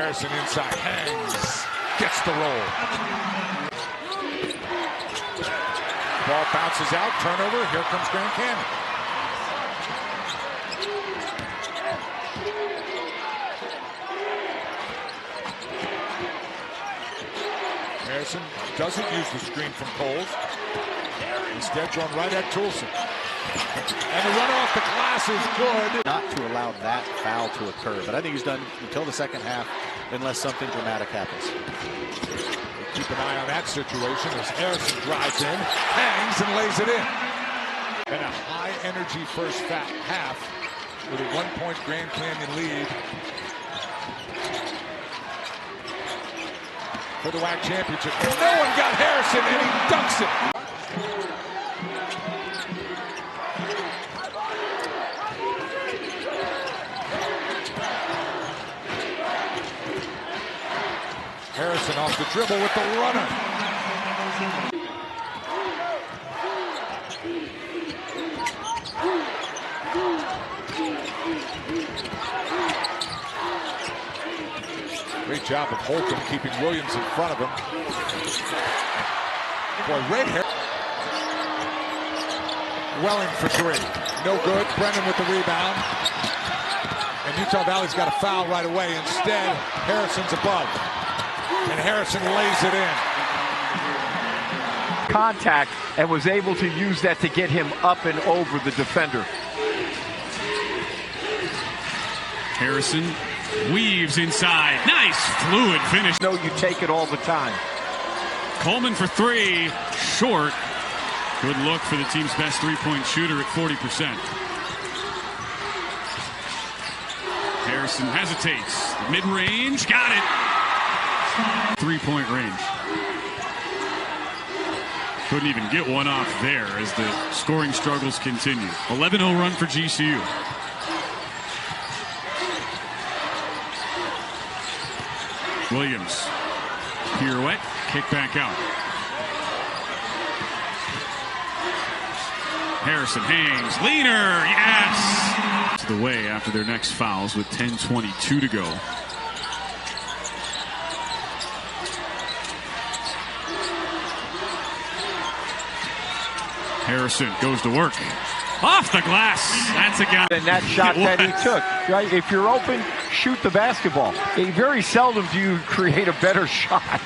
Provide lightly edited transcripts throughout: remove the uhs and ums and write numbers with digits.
Harrison inside, hangs, gets the roll. Ball bounces out, turnover, here comes Grand Canyon. Harrison doesn't use the screen from Coles. Instead, drawn right at Toulson. And the run off the glass is good. Not to allow that foul to occur, but I think he's done until the second half unless something dramatic happens. Keep an eye on that situation as Harrison drives in, hangs, and lays it in. And a high-energy first half with a 1-point Grand Canyon lead for the WAC championship. And no one got Harrison, and he dunks it. Harrison off the dribble with the runner. Great job of Holcomb keeping Williams in front of him. Boy, red hair. Welling for three. No good. Brennan with the rebound. And Utah Valley's got a foul right away. Instead, Harrison's above. And Harrison lays it in. Contact, and was able to use that to get him up and over the defender. Harrison weaves inside. Nice fluid finish. No, you take it all the time. Coleman for three. Short. Good look for the team's best three-point shooter at 40%. Harrison hesitates. Mid-range. Got it. Three-point range. Couldn't even get one off there as the scoring struggles continue. 11-0 run for GCU. Williams. Pirouette. Kick back out. Harrison hangs. Leaner. Yes! To the way after their next fouls with 10:22 to go. Harrison goes to work. Off the glass. That's a guy. And that shot that he took, right? If you're open, shoot the basketball. Very seldom do you create a better shot.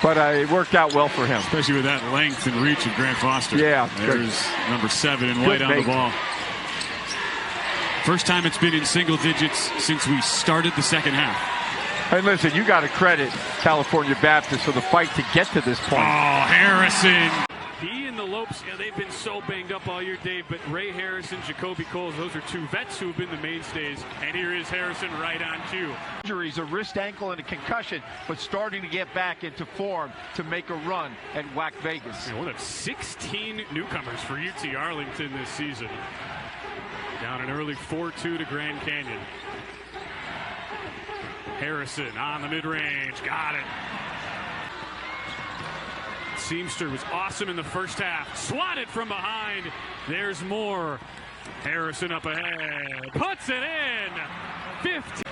But it worked out well for him. Especially with that length and reach of Grant Foster. Yeah. There's number 7 in white on the ball. First time it's been in single digits since we started the second half. And listen, you got to credit California Baptist for the fight to get to this point. Oh, Harrison. He and the Lopes, they've been so banged up all year, Dave, but Ray Harrison, Jacoby Coles, those are two vets who have been the mainstays. And here is Harrison right on cue. Injuries, a wrist, ankle, and a concussion, but starting to get back into form to make a run at WAC Vegas. One of 16 newcomers for UT Arlington this season. Down an early 4-2 to Grand Canyon. Harrison on the mid-range, got it. Seamster was awesome in the first half. Swatted from behind. There's more. Harrison up ahead. Puts it in. 50.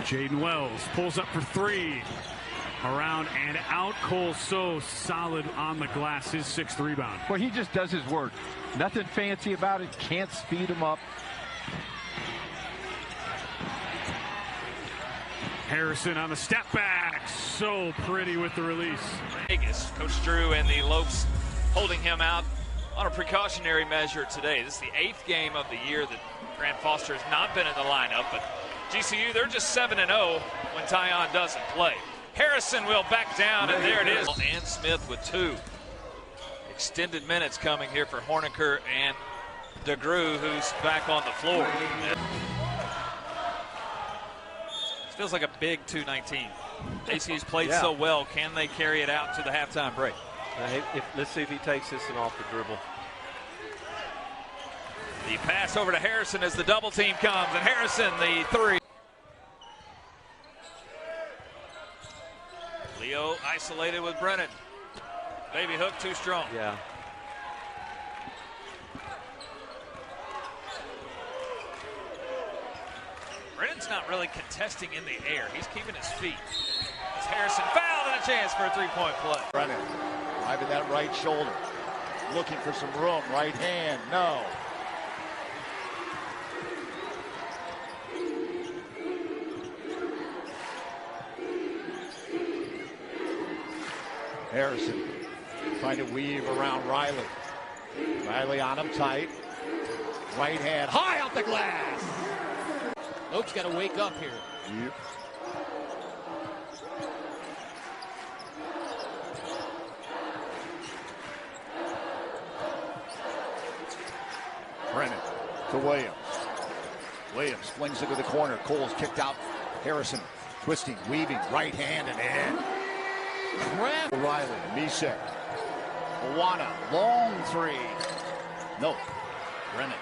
Jaden Wells pulls up for three. Around and out. Cole so solid on the glass. His 6th rebound. Well, he just does his work. Nothing fancy about it. Can't speed him up. Harrison on the step back. So pretty with the release. Vegas, Coach Drew and the Lopes holding him out on a precautionary measure today. This is the 8th game of the year that Grant Foster has not been in the lineup, but GCU, they're just 7-0 when Tyon doesn't play. Harrison will back down, and there it is. And Smith with 2. Extended minutes coming here for Horniker and DeGrew, who's back on the floor. Feels like a big 2-19. ACU's played so well. Can they carry it out to the halftime break? Let's see if he takes this one off the dribble. The pass over to Harrison as the double team comes, and Harrison the 3. Leo isolated with Brennan. Baby hook too strong. Yeah. Brennan He's not really contesting in the air. He's keeping his feet. As Harrison fouled and a chance for a three-point play. Brennan driving that right shoulder. Looking for some room. Right hand. No. Harrison trying to weave around Riley. Riley on him tight. Right hand high off the glass. Lopes got to wake up here. Yep. Brennan to Williams. Williams flings it to the corner. Cole's kicked out. Harrison twisting, weaving, right hand and in. Craft. Riley, Misek. Awana, long three. Nope. Brennan.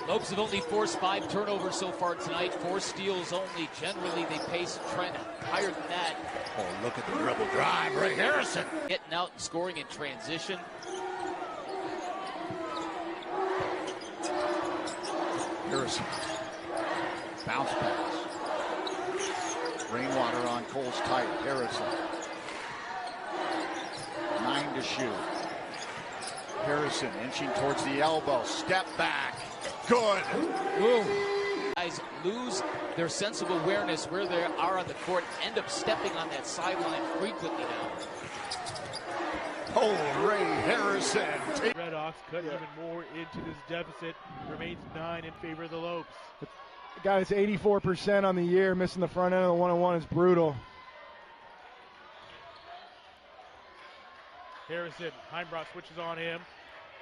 Lopes have only forced 5 turnovers so far tonight. 4 steals only. Generally, they pace a trend higher than that. Oh, look at the dribble drive. Ray Harrison. Getting out and scoring in transition. Harrison. Bounce pass. Rainwater on Cole's tight. Harrison. 9 to shoot. Harrison inching towards the elbow. Step back. Good. Ooh. Guys lose their sense of awareness where they are on the court, end up stepping on that sideline frequently now. Oh, Ray Harrison. Red Hawks cut even more into this deficit. Remains 9 in favor of the Lopes. The guy that's 84% on the year, missing the front end of the one-on-one is brutal. Harrison, Heimbrock switches on him.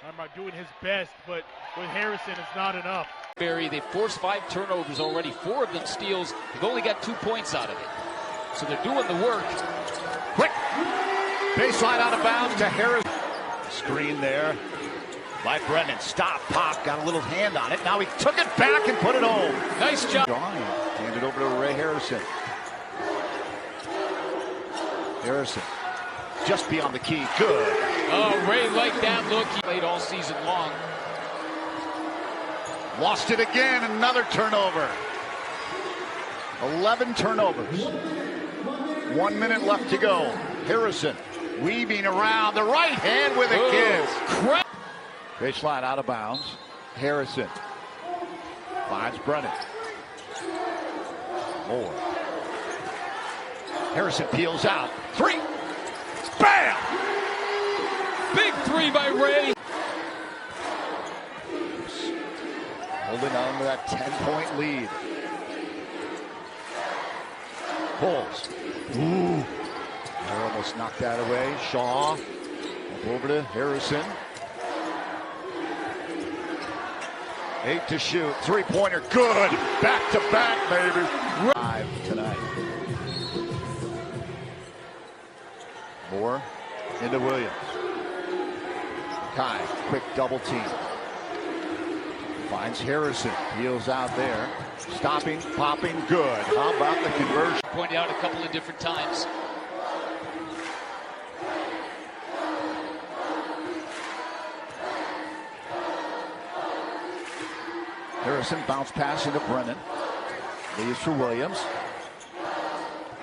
Heimbrock doing his best, but with Harrison, it's not enough. Barry, they forced 5 turnovers already. 4 of them steals. They've only got 2 points out of it. So they're doing the work. Quick. Baseline out of bounds to Harrison. Screen there by Brennan. Stop, pop, got a little hand on it. Now he took it back and put it home. Nice job. Hand it over to Ray Harrison. Harrison just beyond the key. Good. Oh, Ray liked that look. He played all season long. Lost it again. Another turnover. 11 turnovers. 1 minute left to go. Harrison weaving around the right hand with a kiss. Baseline out of bounds. Harrison finds Brennan. Moore. Harrison peels out. 3. Bam! Big 3 by Ray. Holding on to that 10-point lead. Bulls. Ooh. They almost knocked that away. Shaw. Up over to Harrison. 8 to shoot. 3-pointer. Good. Back to back, baby. 5 tonight. Moore into Williams. Kai, quick double team. Finds Harrison. Peels out there. Stopping, popping, good. How about the conversion? Pointed out a couple of different times. Harrison bounce pass into Brennan. Leaves for Williams.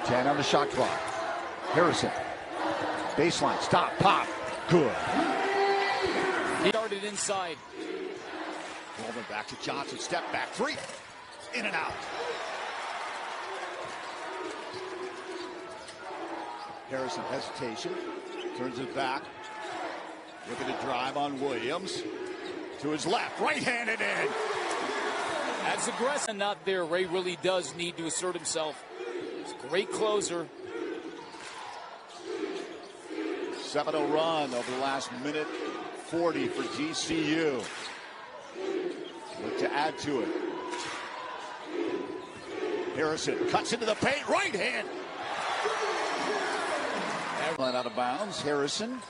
10 on the shot clock. Harrison. Baseline. Stop. Pop. Good. He started inside. Coleman back to Johnson. Step back. 3. In and out. Harrison hesitation. Turns it back. Looking to drive on Williams. To his left. Right-handed in. As aggressive not there, Ray really does need to assert himself. He's a great closer. 7-0 run over the last minute 40 for GCU. Look to add to it. Harrison cuts into the paint, right hand. Out of bounds, Harrison.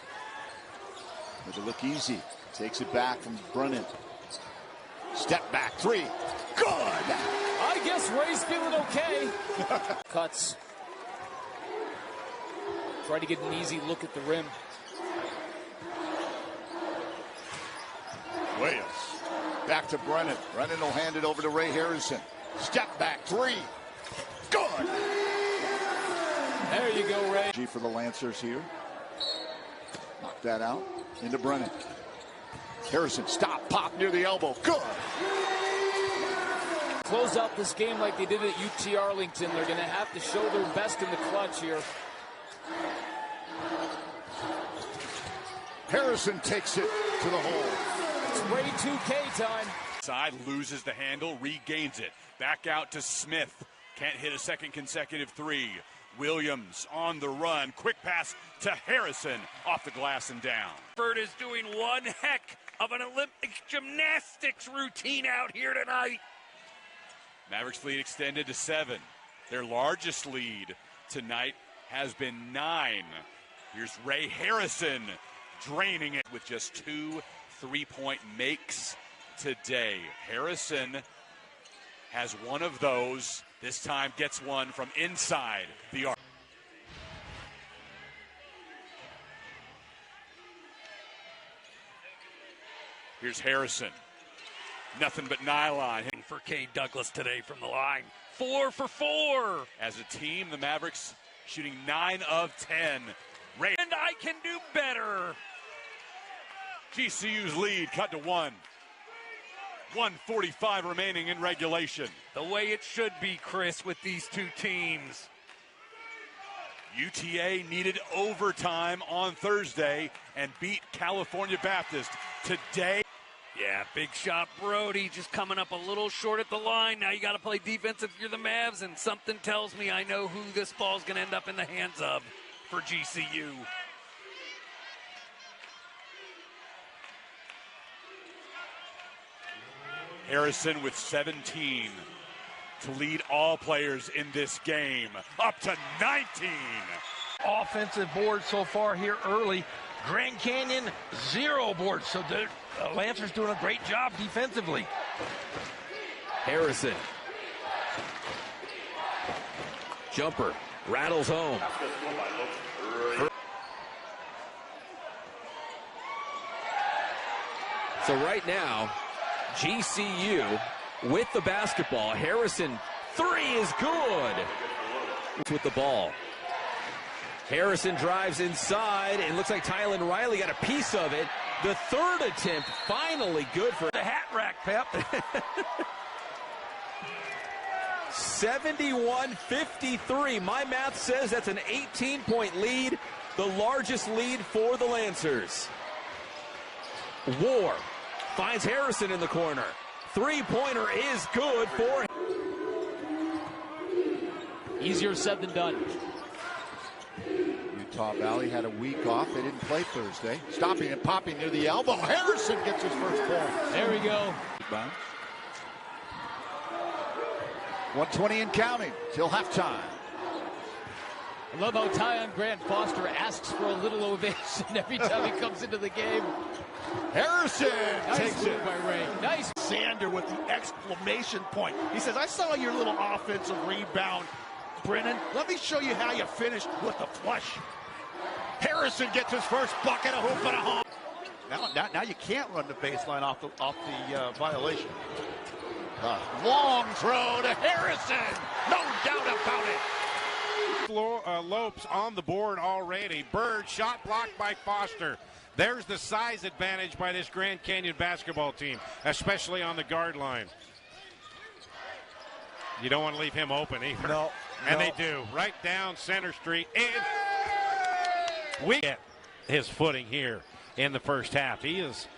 With a look easy. Takes it back from Brennan. Step back, 3. Good! I guess Ray's feeling okay. Cuts. Try to get an easy look at the rim. Williams Back to Brennan. Brennan will hand it over to Ray Harrison. Step back three. Good. There you go, Ray. For the Lancers here. Knock that out. Into Brennan. Harrison, stop, pop near the elbow. Good. Close out this game like they did at UT Arlington. They're going to have to show their best in the clutch here. Harrison takes it to the hole. It's Ray 2K time. Side loses the handle, regains it. Back out to Smith. Can't hit a second consecutive three. Williams on the run. Quick pass to Harrison. Off the glass and down. Bird is doing one heck of an Olympic gymnastics routine out here tonight. Mavericks lead extended to 7. Their largest lead tonight has been 9. Here's Ray Harrison draining it with just 2 3-point makes today. Harrison has one of those. This time gets one from inside the arc. Here's Harrison. Nothing but nylon. For Cade Douglas today from the line. 4 for 4. As a team, the Mavericks shooting 9 of 10. And I can do better. GCU's lead cut to 1. 1:45 remaining in regulation. The way it should be, Chris, with these two teams. UTA needed overtime on Thursday and beat California Baptist today. Yeah, big shot Brody just coming up a little short at the line. Now you got to play defense if you're the Mavs, and something tells me I know who this ball's going to end up in the hands of for GCU. Harrison with 17 to lead all players in this game, up to 19. Offensive boards so far here early. Grand Canyon, 0 boards. So the Lancers doing a great job defensively. Harrison. Jumper. Rattles home. So right now, GCU with the basketball. Harrison, 3 is good. With the ball. Harrison drives inside, and looks like Tylen Riley got a piece of it. The third attempt finally good for the hat rack, Pep. 71-53. My math says that's an 18-point lead, the largest lead for the Lancers. War finds Harrison in the corner. 3-pointer is good for him. Easier said than done. Utah Valley had a week off. They didn't play Thursday. Stopping and popping near the elbow. Harrison gets his first point. There we go. 120 and counting till halftime. I love how Tyon Grant Foster asks for a little ovation every time he comes into the game. Harrison takes it by Ray. Nice. Sander with the exclamation point. He says, I saw your little offensive rebound, Brennan. Let me show you how you finished with the flush. Harrison gets his first bucket, a hoop and a home. Now you can't run the baseline off the violation. Long throw to Harrison. No doubt about it. Lopes on the board already. Bird shot blocked by Foster. There's the size advantage by this Grand Canyon basketball team, especially on the guard line. You don't want to leave him open either. No. And they do. Right down Center Street. And we get his footing here in the first half. He is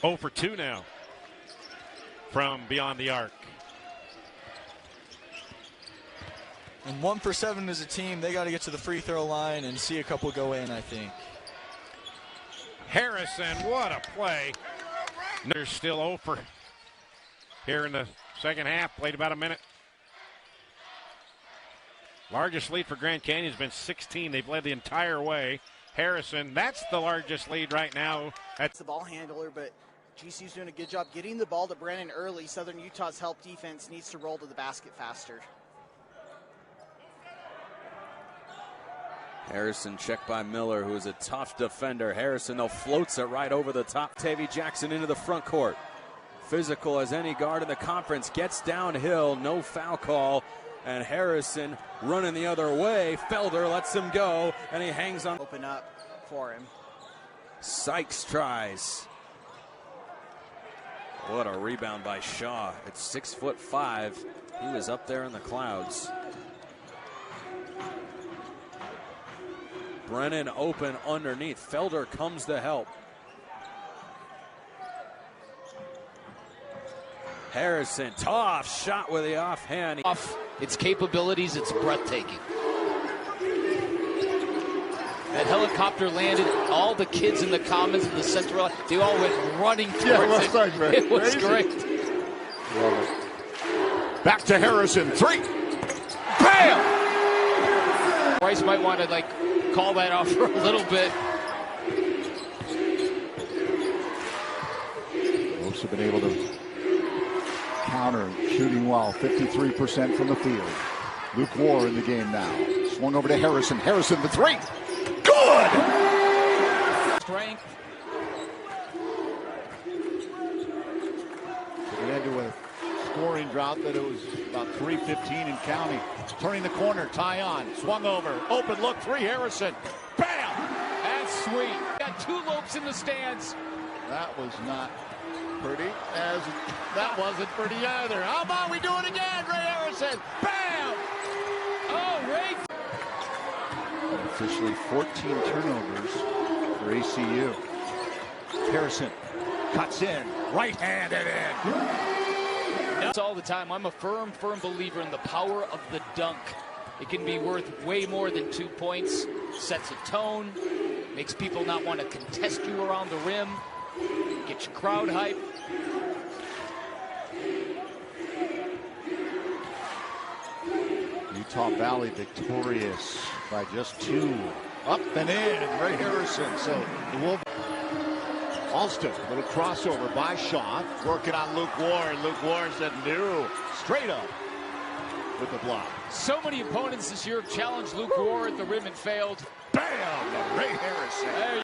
0 for 2 now from beyond the arc. And 1 for 7 as a team. They got to get to the free throw line and see a couple go in, I think. Harrison, what a play. They're still 0 for here in the second half. Played about a minute. Largest lead for Grand Canyon has been 16. They've led the entire way. Harrison, that's the largest lead right now. That's the ball handler, but GCU's doing a good job getting the ball to Brennan early. Southern Utah's help defense needs to roll to the basket faster. Harrison checked by Miller, who is a tough defender. Harrison, though, floats it right over the top. Tavy Jackson into the front court. physical as any guard in the conference, gets downhill, no foul call, and Harrison running the other way. Felder lets him go, and he hangs on. Open up for him. Sykes tries. What a rebound by Shaw. At 6'5", he was up there in the clouds. Brennan open underneath. Felder comes to help. Harrison, tough shot with the offhand. Its capabilities, it's breathtaking. That helicopter landed, all the kids in the commons in the central, they all went running towards it. It was great. Love it. Back to Harrison, 3. Bam! Bryce might want to call that off for a little bit. Wolves have been able to counter, shooting well, 53% from the field. Luke War in the game now. Swung over to Harrison. Harrison, the 3. Good! Strength. It had to a scoring drought that it was about 3:15 and counting. Turning the corner, tie on, swung over, open look, 3, Harrison. Bam! That's sweet. Got 2 Lopes in the stands. That was not pretty, as that wasn't pretty either. How about we do it again, Ray Harrison? Bam! Oh, Ray! Officially 14 turnovers for ACU. Harrison cuts in, right hand and in. That's all the time. I'm a firm believer in the power of the dunk. It can be worth way more than 2 points. Sets a tone, makes people not want to contest you around the rim, get your crowd hype. Utah Valley victorious by just 2. Up and in, Ray Harrison. So the Wolves. Alston, little crossover by Shaw, working on Luke Ward. Luke Ward said no, straight up with the block. So many opponents this year have challenged Luke Ward at the rim and failed. Bam! Ray Harrison.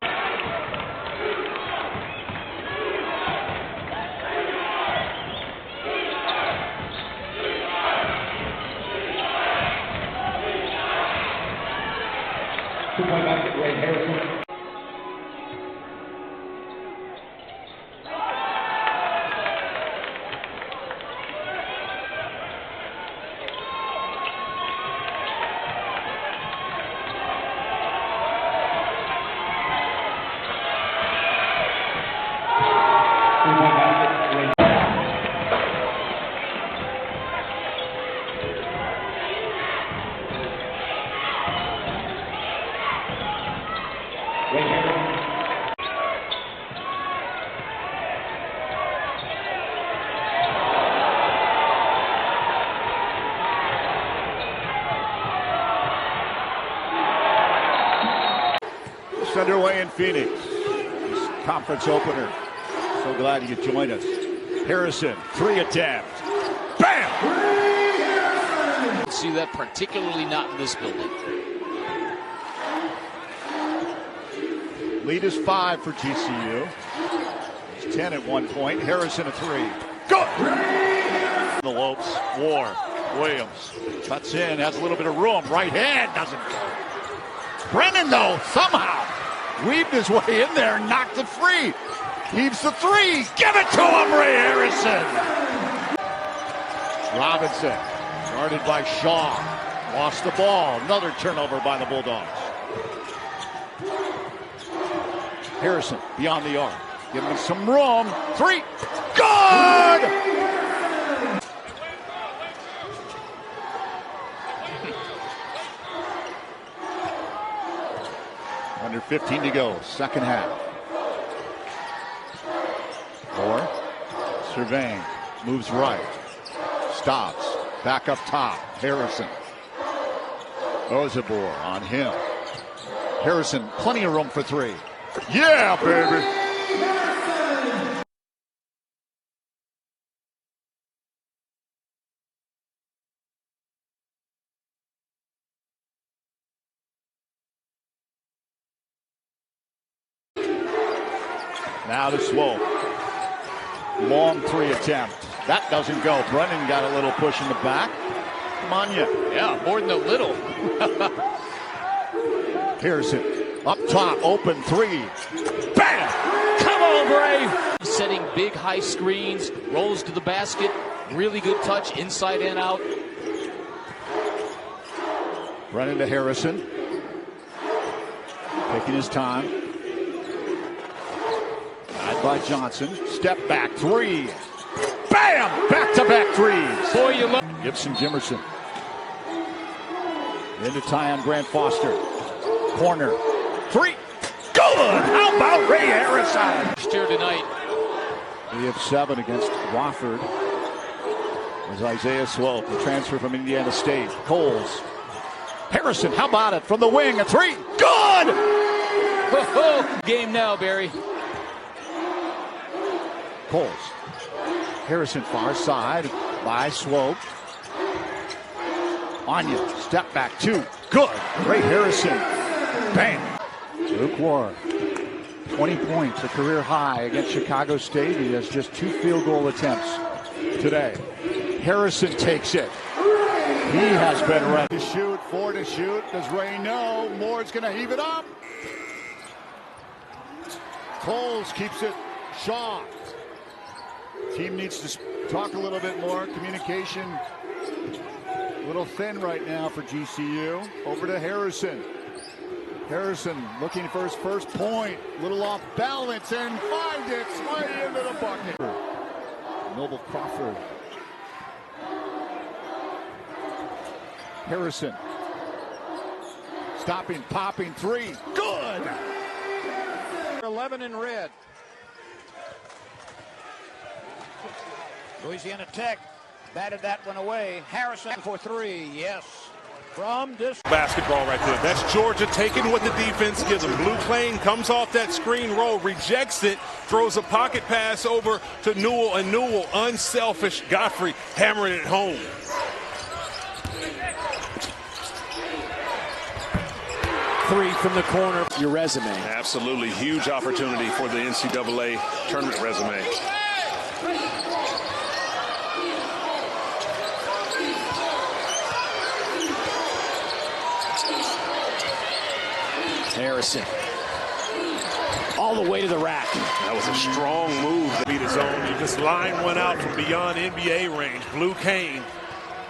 Two-point basket, Ray Harrison. It's underway in Phoenix. This conference opener. So glad you could join us. Harrison, 3 attempt. Bam! See that particularly not in this building. Lead is 5 for GCU. It's 10 at one point. Harrison a 3. Good! The Lopes, War, Williams cuts in, has a little bit of room. Right hand doesn't go. Brennan, though, somehow weaved his way in there and knocked it free. Keeps the 3. Give it to him, Ray Harrison. Robinson, guarded by Shaw. Lost the ball. Another turnover by the Bulldogs. Harrison beyond the arc. Giving him some room. 3. Good! Under 15 to go, second half. Moore, surveying, moves right, stops, back up top, Harrison. Ozabor on him. Harrison, plenty of room for 3. Yeah, baby! Now to Swope. Long three attempt. That doesn't go. Brennan got a little push in the back. Manya. Yeah, more than a little. Harrison up top, open three. Bam! Come on, Brave! Setting big high screens, rolls to the basket. Really good touch, inside and out. Brennan to Harrison. Taking his time. Guided by Johnson. Step back three. Bam! Back-to-back threes. Boy, you love Gibson Jimerson. Into Tyon Grant Foster. Corner. Three. Good! How about Ray Harrison? Here tonight. We have 7 against Wofford. As Isaiah Swope, the transfer from Indiana State. Coles. Harrison, how about it? From the wing, a three. Good! Game now, Barry. Coles. Harrison far side by Swope. Anya, step back two. Good. Ray Harrison. Bang. Luke Ward. 20 points, a career high against Chicago State. He has just 2 field goal attempts today. Harrison takes it. He has been ready. To shoot, 4 to shoot. Does Ray know? Moore's going to heave it up. Coles keeps it. Shaw. Team needs to talk a little bit more. Communication a little thin right now for GCU. Over to Harrison. Harrison looking for his first point. Little off balance and finds it right into the bucket. Noble Crawford. Harrison. Stopping, popping three. Good! 11 in red. Louisiana Tech batted that one away. Harrison for 3. Yes. From this basketball right there. That's Georgia taking what the defense gives them. Blue Clay comes off that screen roll, rejects it, throws a pocket pass over to Newell, and Newell, unselfish Godfrey, hammering it home. Three from the corner. Your resume. Absolutely huge opportunity for the NCAA tournament resume. Harrison. All the way to the rack. That was a strong move to beat his own. You just line one out from beyond NBA range. Blue Kane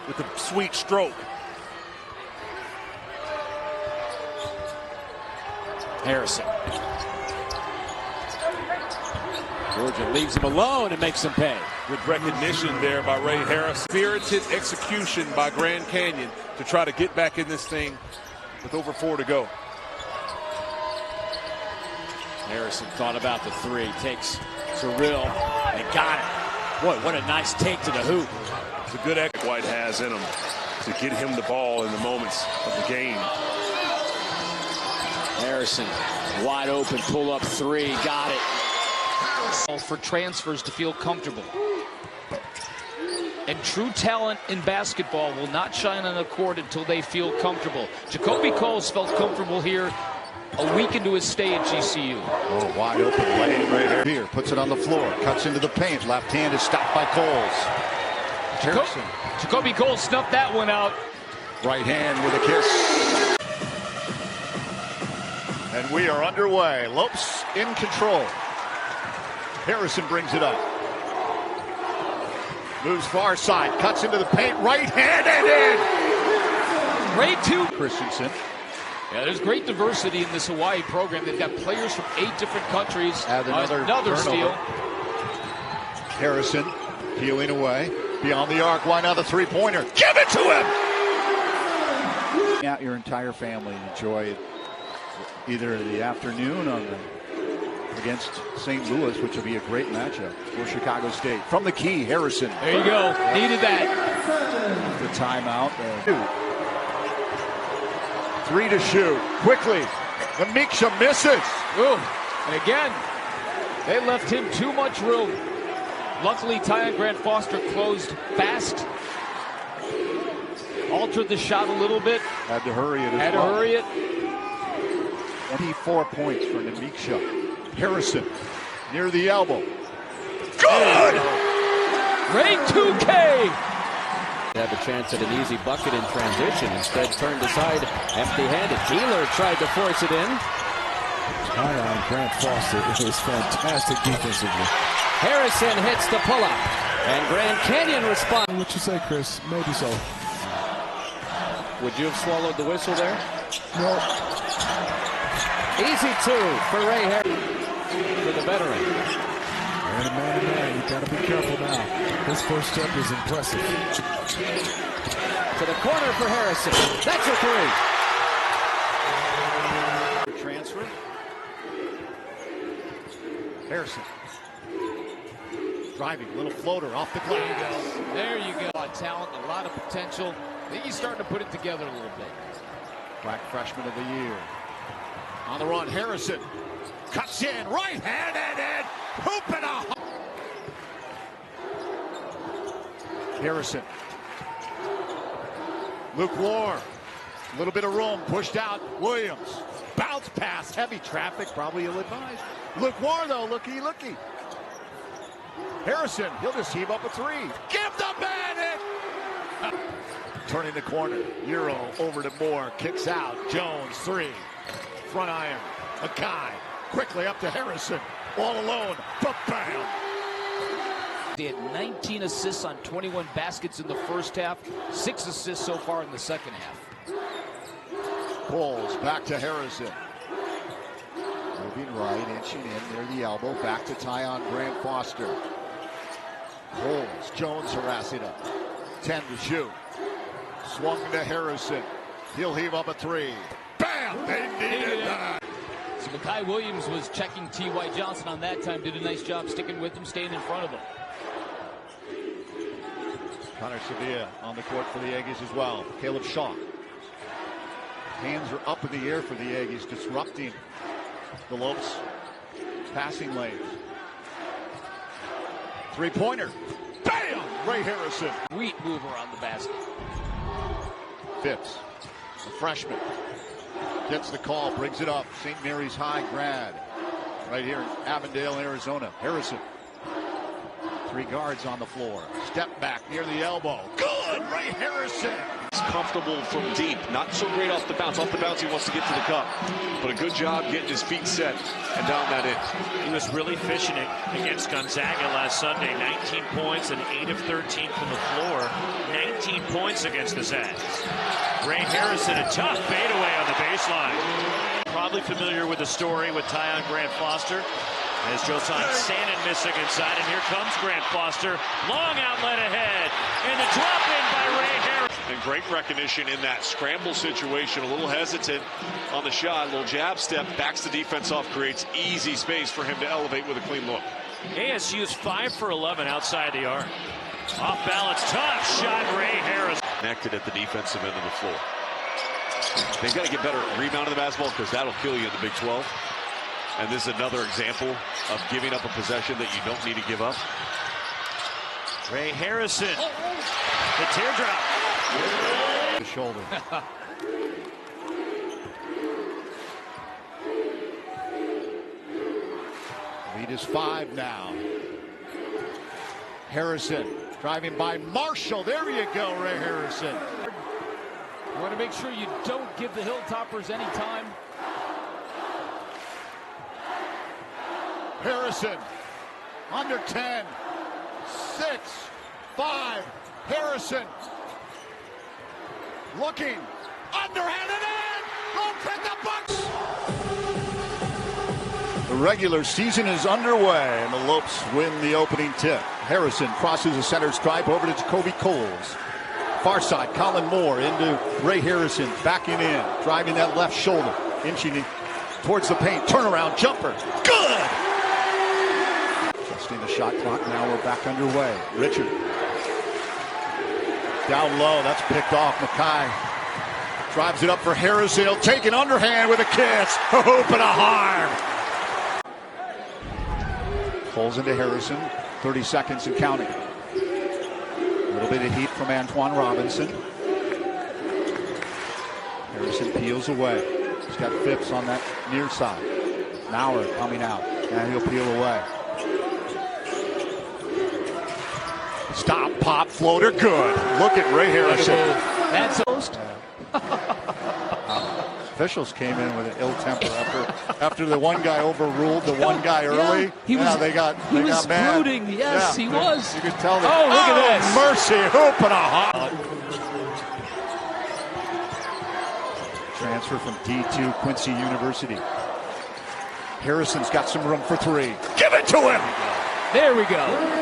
with a sweet stroke. Harrison. Georgia leaves him alone and makes him pay. Good recognition there by Ray Harris. Spirited execution by Grand Canyon to try to get back in this thing with over 4 to go. Harrison thought about the three. Takes Cyril and got it. Boy, what a nice take to the hoop. It's a good act White has in him to get him the ball in the moments of the game. Harrison, wide open, pull up three, got it. For transfers to feel comfortable. And true talent in basketball will not shine on the court until they feel comfortable. Jacoby Coles felt comfortable here a week into his stay at GCU. Oh, wide open lane right here. Puts it on the floor, cuts into the paint. Left hand is stopped by Coles. Harrison. Jacoby Coles snuffed that one out. Right hand with a kiss. And we are underway. Lopes in control. Harrison brings it up. Moves far side, cuts into the paint, right hand and in. Great two. Christensen. Yeah, there's great diversity in this Hawaii program. They've got players from 8 different countries. Another steal. Harrison peeling away. Beyond the arc, why not the three-pointer? Give it to him! Out your entire family enjoy it either the afternoon on against St. Louis, which will be a great matchup for Chicago State. From the key, Harrison. There you go. Needed that. The timeout. 3 to shoot. Quickly. The Miksha misses. Ooh. And again, they left him too much room. Luckily, Tyon Grant Foster closed fast. Altered the shot a little bit. Had to hurry it. Had to hurry it. 24 points for Namiksha. Harrison near the elbow. Good! Ray 2K! Have a chance at an easy bucket in transition. Instead, turned aside, empty-handed. Keeler tried to force it in. On Grant Foster. It was fantastic defensively. Harrison hits the pull-up, and Grand Canyon responds. What you say, Chris? Maybe so. Would you have swallowed the whistle there? No. Easy two for Ray Harrison for the veteran. And man, you got to be careful now. His first step is impressive. To the corner for Harrison. That's a three. Transfer. Harrison. Driving, little floater off the glass. There you go. A lot of talent, a lot of potential. I think he's starting to put it together a little bit. Black freshman of the year. On the run, Harrison. Cuts in, right-handed, and hooping a... Harrison. Lukewarm. A little bit of room, pushed out. Williams. Bounce pass, heavy traffic, probably ill-advised. Lukewarm, though, looky. Harrison, he'll just heave up a three. Give the man it! Turning the corner. Euro over to Moore, kicks out. Jones, three. Front iron. Mackay, quickly up to Harrison. All alone. Bam! They had 19 assists on 21 baskets in the first half. 6 assists so far in the second half. Pulls back to Harrison. Moving right, inching in near the elbow. Back to Tyon Grant Foster. Pulls. Jones harassing him. 10 to shoot. Swung to Harrison. He'll heave up a three. Bam! They needed that. So Mackay Williams was checking T.Y. Johnson on that time. Did a nice job sticking with him, staying in front of him. Connor Sevilla on the court for the Aggies as well. Caleb Shaw. Hands are up in the air for the Aggies, disrupting the Lopes passing lanes. Three-pointer. Bam! Ray Harrison. Sweet mover on the basket. Phipps, a freshman, gets the call, brings it up. St. Mary's High grad, right here in Avondale, Arizona. Harrison. 3 guards on the floor. Step back near the elbow. Good, Ray Harrison. He's comfortable from deep. Not so great off the bounce. Off the bounce, he wants to get to the cup. But a good job getting his feet set and down that in. He was really fishing it against Gonzaga last Sunday. 19 points and 8 of 13 from the floor. 19 points against the Zags. Ray Harrison, a tough fadeaway on the baseline. Probably familiar with the story with Tyon Grant Foster. As Josan Sanin missing inside, and here comes Grant Foster. Long outlet ahead, and the drop in by Ray Harris. And great recognition in that scramble situation. A little hesitant on the shot, a little jab step, backs the defense off, creates easy space for him to elevate with a clean look. ASU's 5 for 11 outside the arc. Off balance, tough shot, Ray Harris. Connected at the defensive end of the floor. They've got to get better at rebounding the basketball because that'll kill you in the Big 12. And this is another example of giving up a possession that you don't need to give up. Ray Harrison, the teardrop. The shoulder. Lead is 5 now. Harrison driving by Marshall. There you go, Ray Harrison. You want to make sure you don't give the Hilltoppers any time. Harrison, under 10, 6, 5, Harrison, looking, underhanded in, don't pick the Bucks. The regular season is underway, and the Lopes win the opening tip. Harrison crosses the center stripe over to Jacoby Coles. Far side, Colin Moore into Ray Harrison, backing in, driving that left shoulder, inching towards the paint, turnaround jumper, good! Adjusting the shot clock, now we're back underway. Richard. Down low, that's picked off. Mackay drives it up for Harrison. He'll take an underhand with a kiss. A hoop and a harm. Pulls into Harrison. 30 seconds and counting. A little bit of heat from Antoine Robinson. Harrison peels away. He's got Phipps on that near side. Maurer coming out. And he'll peel away. Stop, pop, floater, good. Look at Ray Harrison. That's host. Officials came in with an ill temper after the one guy overruled the one guy early. He was mad. brooding. Yes, he was. You could tell. Look at this. Mercy, hoop and a hot. Transfer from D2 Quincy University. Harrison's got some room for three. Give it to him. There we go.